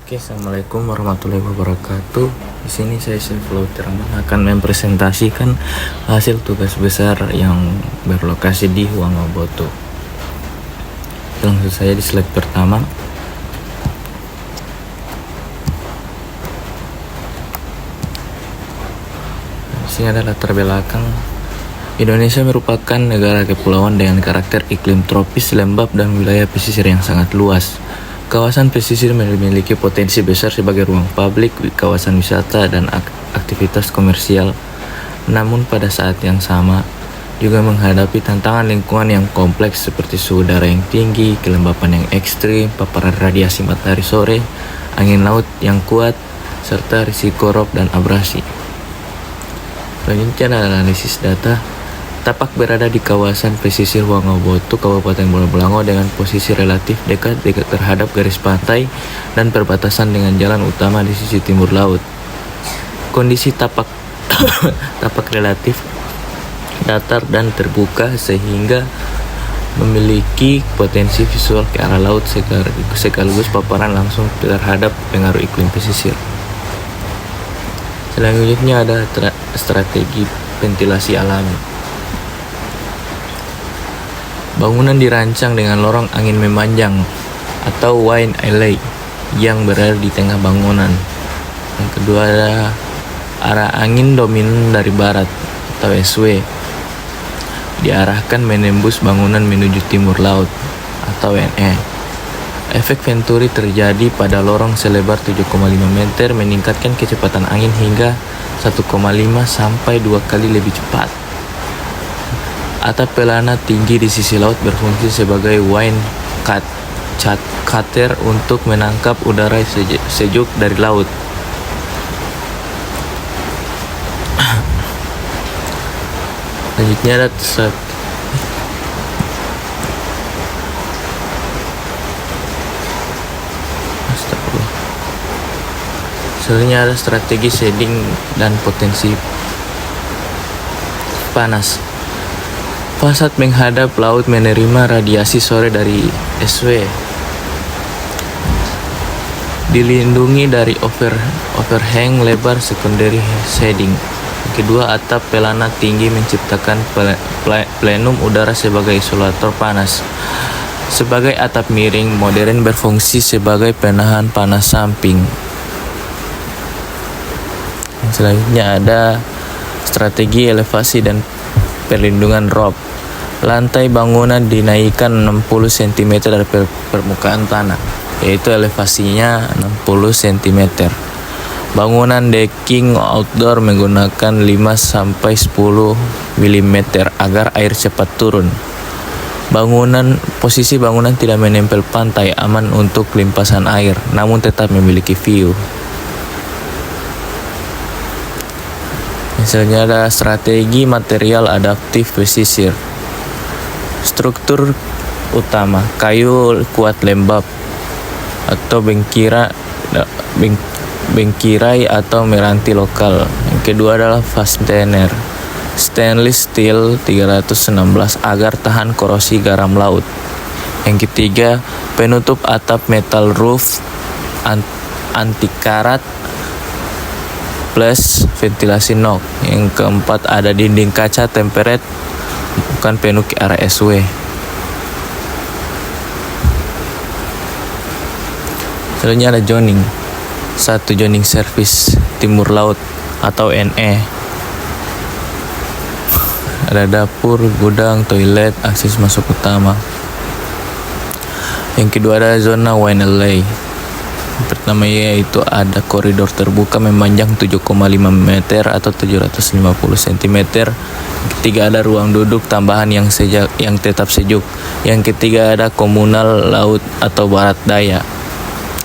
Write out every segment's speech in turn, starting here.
Oke, assalamualaikum warahmatullahi wabarakatuh. Di sini saya Saifullah Rahman akan mempresentasikan hasil tugas besar yang berlokasi di Huanggaoboto. Langsung saja di slide pertama. Di sini ada latar belakang. Indonesia merupakan negara kepulauan dengan karakter iklim tropis, lembab, dan wilayah pesisir yang sangat luas. Kawasan pesisir memiliki potensi besar sebagai ruang publik, kawasan wisata, dan aktivitas komersial. Namun pada saat yang sama, juga menghadapi tantangan lingkungan yang kompleks seperti suhu udara yang tinggi, kelembapan yang ekstrim, paparan radiasi matahari sore, angin laut yang kuat, serta risiko rob dan abrasi. Selanjutnya adalah analisis data. Tapak berada di kawasan pesisir Huanggaoboto, Kabupaten Bola-Bolango dengan posisi relatif dekat terhadap garis pantai dan perbatasan dengan jalan utama di sisi timur laut. Kondisi tapak relatif datar dan terbuka sehingga memiliki potensi visual ke arah laut sekaligus paparan langsung terhadap pengaruh iklim pesisir. Selanjutnya ada strategi ventilasi alami. Bangunan dirancang dengan lorong angin memanjang atau wine alley yang berada di tengah bangunan. Yang kedua ada arah angin dominan dari barat atau SW, diarahkan menembus bangunan menuju timur laut atau NE. Efek venturi terjadi pada lorong selebar 7,5 meter, meningkatkan kecepatan angin hingga 1,5 sampai 2 kali lebih cepat. Atap pelana tinggi di sisi laut berfungsi sebagai wine cutter untuk menangkap udara sejuk dari laut. Selanjutnya ada strategi shading dan potensi panas. Fasad menghadap laut menerima radiasi sore dari SW, dilindungi dari overhang lebar secondary shading. Kedua, atap pelana tinggi menciptakan plenum udara sebagai isolator panas. Sebagai atap miring modern berfungsi sebagai penahan panas samping. Selanjutnya ada strategi elevasi dan perlindungan rob. Lantai bangunan dinaikkan 60 cm dari permukaan tanah, yaitu elevasinya 60 cm. Bangunan decking outdoor menggunakan 5-10 mm agar air cepat turun. Posisi bangunan tidak menempel pantai, aman untuk limpasan air, namun tetap memiliki view. Misalnya ada strategi material adaptif pesisir. Struktur utama kayu kuat lembab atau bengkirai atau meranti lokal. Yang kedua adalah fastener stainless steel 316 agar tahan korosi garam laut. Yang ketiga, penutup atap metal roof anti karat plus ventilasi nok. Yang keempat ada dinding kaca tempered bukan penuh ke arah SW. Selanjutnya ada zoning. 1. Zoning service timur laut atau NE. Ada dapur, gudang, toilet, akses masuk utama. Yang kedua ada zona wine alley. Pertama yaitu ada koridor terbuka memanjang 7,5 meter atau 750 cm. Ketiga ada ruang duduk tambahan yang tetap sejuk. Yang ketiga ada komunal laut atau barat daya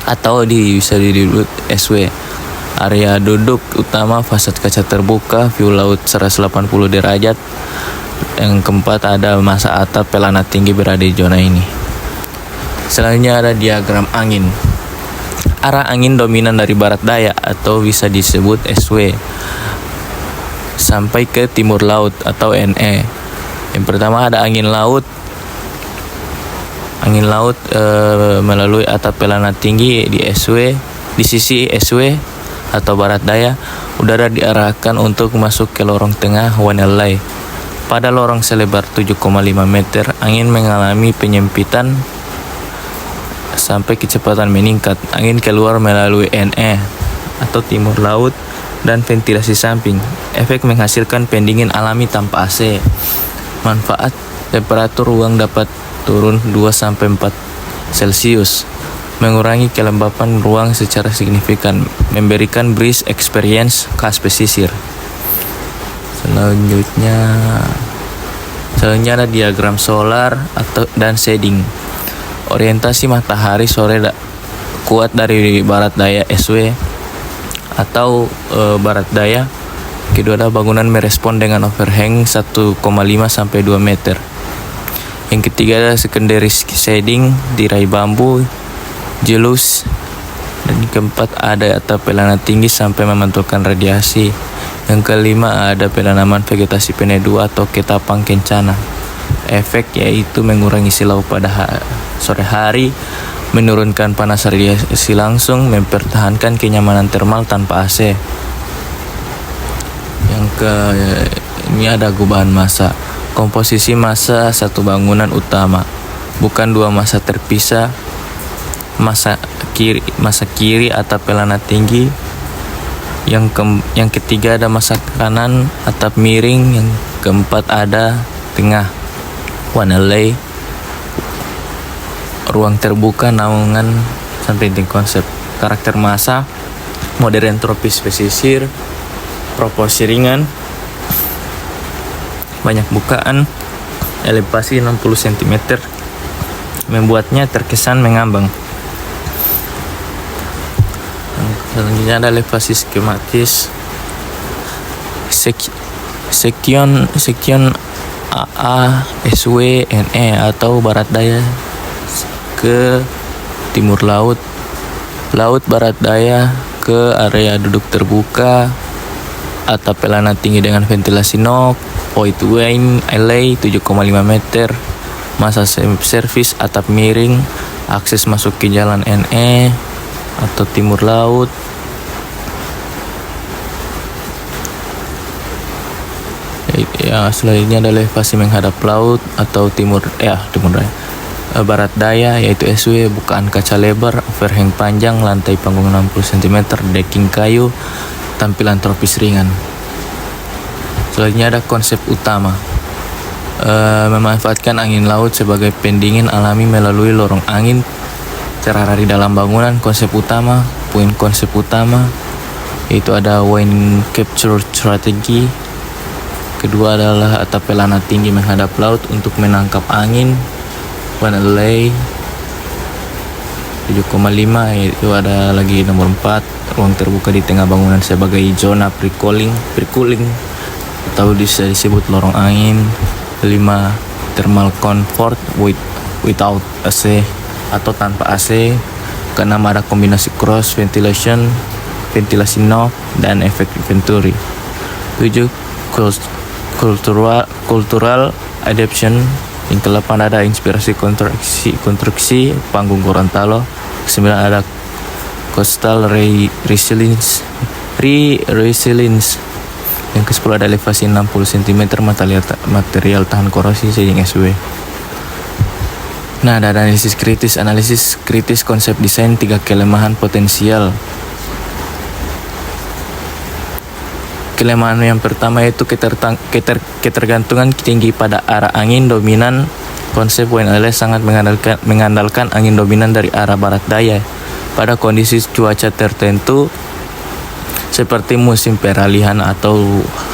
atau bisa disebut SW. Area duduk utama fasad kaca terbuka, view laut 180 derajat. Yang keempat ada masa atap pelana tinggi berada di zona ini. Selanjutnya ada diagram angin. Arah angin dominan dari barat daya atau bisa disebut SW sampai ke timur laut atau NE. Yang pertama ada angin laut melalui atap pelana tinggi di SW Di sisi SW atau barat daya, udara diarahkan untuk masuk ke lorong tengah Wanelai. Pada lorong selebar 7,5 meter, angin mengalami penyempitan sampai kecepatan meningkat. Angin keluar melalui NE atau timur laut dan ventilasi samping. Efek menghasilkan pendingin alami tanpa AC. Manfaat: temperatur ruang dapat turun 2-4 Celcius, mengurangi kelembapan ruang secara signifikan, memberikan breeze experience khas pesisir. Selanjutnya ada diagram solar dan shading. Orientasi matahari sore kuat dari barat daya SW atau barat daya. Kedua ada bangunan merespon dengan overhang 1,5 sampai 2 meter. Yang ketiga ada secondary shading, tirai bambu, jelus. Dan yang keempat ada atap pelana tinggi sampai memantulkan radiasi. Yang kelima ada penanaman vegetasi peneduh atau ketapang kencana. Efek yaitu mengurangi silau pada sore hari, menurunkan panas radiasi langsung, mempertahankan kenyamanan termal tanpa AC. Ini ada gubahan massa. Komposisi massa satu bangunan utama, bukan dua massa terpisah. Massa kiri atap pelana tinggi. Yang ketiga ada massa kanan atap miring. Yang keempat ada tengah Wanelai, ruang terbuka, naungan sampai penting konsep. Karakter massa: modern tropis pesisir, proporsi ringan, banyak bukaan, elevasi 60 cm, membuatnya terkesan mengambang. Selanjutnya ada elevasi skematis. Section AA, SW, NE atau barat daya ke timur laut, laut barat daya ke area duduk terbuka, atap pelana tinggi dengan ventilasi NOC, Point Wayne LA 7,5 meter, masa servis atap miring, akses masuk ke jalan NE atau timur laut. Selanjutnya ada elevasi menghadap laut atau barat daya yaitu SW, bukaan kaca lebar, overhang panjang, lantai panggung 60 cm, decking kayu, tampilan tropis ringan. Selanjutnya ada konsep utama. Memanfaatkan angin laut sebagai pendingin alami melalui lorong angin. Cara di dalam bangunan. Konsep utama yaitu ada wind capture strategy. Kedua adalah atap pelana tinggi menghadap laut untuk menangkap angin. Wanelai 7,5, yaitu ada lagi nomor 4, ruang terbuka di tengah bangunan sebagai zona pre-cooling atau bisa disebut lorong angin. 5, thermal comfort without AC atau tanpa AC. Keenam ada kombinasi cross ventilation, ventilasi NOC, dan efek Venturi. 7, cultural adaptation. Yang ke-8 ada inspirasi konstruksi panggung Gorontalo. 9 ada coastal resilience. Yang ke-10 ada elevasi 60 cm, material tahan korosi, shading SW. Nah, ada analisis kritis konsep desain, 3 kelemahan potensial. Kelemahan yang pertama yaitu ketergantungan tinggi pada arah angin dominan. Konsep WNL sangat mengandalkan angin dominan dari arah barat daya pada kondisi cuaca tertentu seperti musim peralihan atau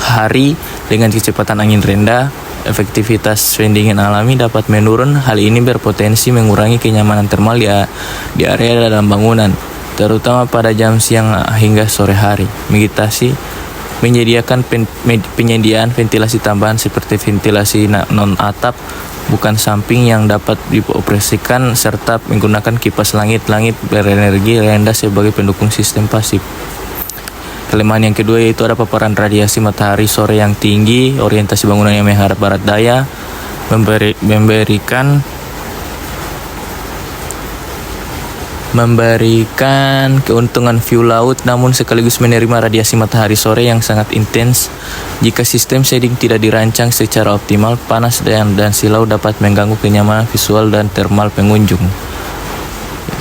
hari dengan kecepatan angin rendah. Efektivitas pendingin alami dapat menurun. Hal ini berpotensi mengurangi kenyamanan termal di area dalam bangunan, terutama pada jam siang hingga sore hari. Mitigasi: menyediakan penyediaan ventilasi tambahan seperti ventilasi non-atap bukan samping yang dapat dioperasikan, serta menggunakan kipas langit berenergi rendah sebagai pendukung sistem pasif. Kelemahan yang kedua yaitu ada paparan radiasi matahari sore yang tinggi. Orientasi bangunan yang menghadap barat daya memberikan keuntungan view laut namun sekaligus menerima radiasi matahari sore yang sangat intens. Jika sistem shading tidak dirancang secara optimal, panas dan silau dapat mengganggu kenyamanan visual dan termal pengunjung.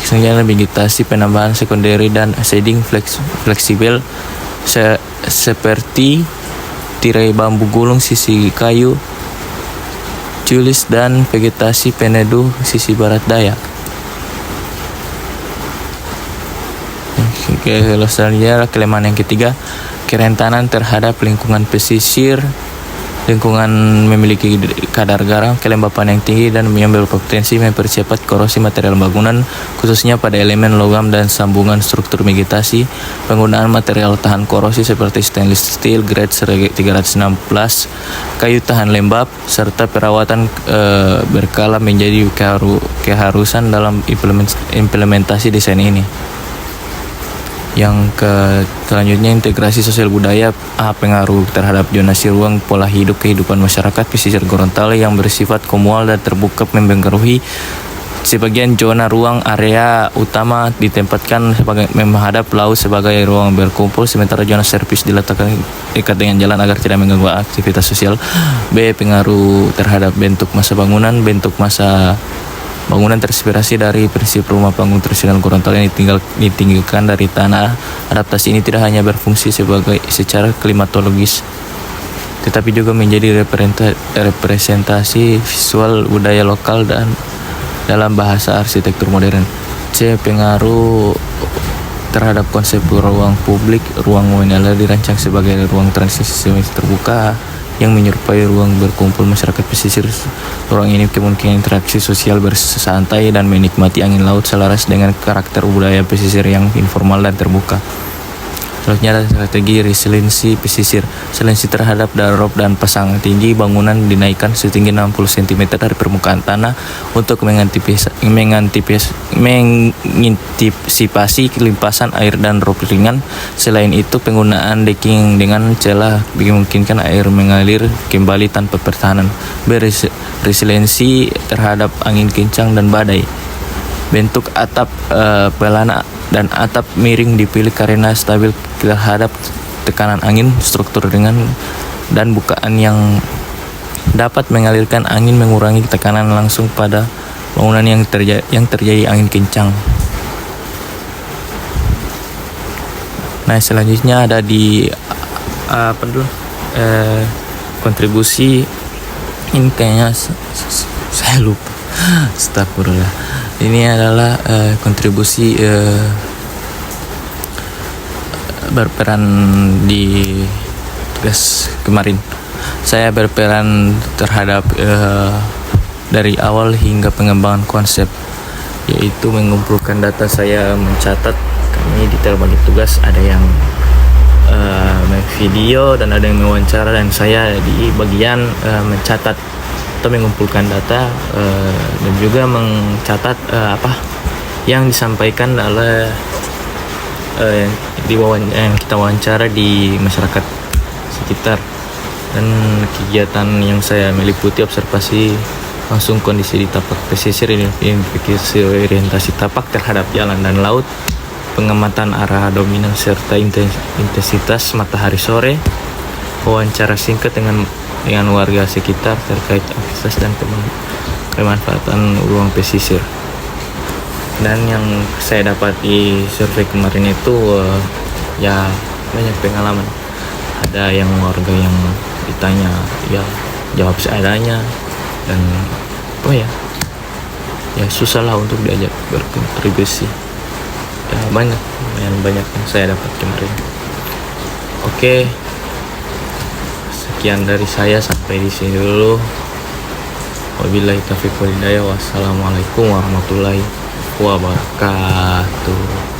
Kemudian vegetasi penambahan sekunderi dan shading fleksibel seperti tirai bambu gulung sisi kayu, tulis dan vegetasi peneduh sisi barat daya. Selanjutnya kelemahan yang ketiga, kerentanan terhadap lingkungan pesisir. Lingkungan memiliki kadar garam, kelembapan yang tinggi dan mengambil potensi mempercepat korosi material bangunan, khususnya pada elemen logam dan sambungan struktur vegetasi. Penggunaan material tahan korosi seperti stainless steel grade 316, kayu tahan lembab, serta perawatan berkala menjadi keharusan dalam implementasi desain ini. Yang selanjutnya, integrasi sosial budaya, pengaruh terhadap zonasi ruang pola hidup kehidupan masyarakat pesisir Gorontalo yang bersifat komunal dan terbuka mempengaruhi sebagian zona ruang area utama ditempatkan sebagai menghadap laut sebagai ruang berkumpul, sementara zona servis diletakkan dekat dengan jalan agar tidak mengganggu aktivitas sosial. B. Pengaruh terhadap bentuk masa bangunan. Bentuk masa bangunan terinspirasi dari prinsip rumah panggung tradisional Gorontalo yang ditinggikan dari tanah. Adaptasi ini tidak hanya berfungsi secara klimatologis, tetapi juga menjadi representasi visual budaya lokal dan dalam bahasa arsitektur modern. C. Pengaruh terhadap konsep ruang publik. Ruang UNL dirancang sebagai ruang transisi terbuka yang menyerupai ruang berkumpul masyarakat pesisir. Ruang ini kemungkinan interaksi sosial bersantai dan menikmati angin laut selaras dengan karakter budaya pesisir yang informal dan terbuka. Selanjutnya ada strategi resiliensi pesisir. Resiliensi terhadap drop dan pasang tinggi bangunan dinaikkan setinggi 60 cm dari permukaan tanah untuk mengantisipasi limpasan air dan drop ringan. Selain itu, penggunaan decking dengan celah memungkinkan air mengalir kembali tanpa pertahanan. Resiliensi terhadap angin kencang dan badai. Bentuk atap pelana dan atap miring dipilih karena stabil terhadap tekanan angin, struktur ringan dan bukaan yang dapat mengalirkan angin mengurangi tekanan langsung pada bangunan yang terjadi angin kencang. Nah, selanjutnya ada di kontribusi ini kayaknya saya lupa. Astagfirullah. Ini adalah kontribusi berperan di tugas kemarin. Saya berperan terhadap dari awal hingga pengembangan konsep, yaitu mengumpulkan data. Saya mencatat, kami diterbagi tugas, ada yang video dan ada yang mewawancara, dan saya di bagian mencatat atau mengumpulkan data dan juga mencatat apa yang disampaikan oleh yang kita wawancara di masyarakat sekitar. Dan kegiatan yang saya meliputi observasi langsung kondisi di tapak pesisir, identifikasi orientasi tapak terhadap jalan dan laut, pengamatan arah dominan serta intensitas matahari sore, wawancara singkat dengan warga sekitar terkait aktivitas dan kemanfaatan ruang pesisir. Dan yang saya dapat di survei kemarin itu ya banyak pengalaman. Ada yang warga yang ditanya ya jawab seadanya, dan ya susah lah untuk diajak berkontribusi. Ya, banyak yang saya dapat kemarin. Oke. Sekian dari saya, sampai di sini dulu. Wabillahi taufiq wal hidayah. Wassalamualaikum warahmatullahi wabarakatuh.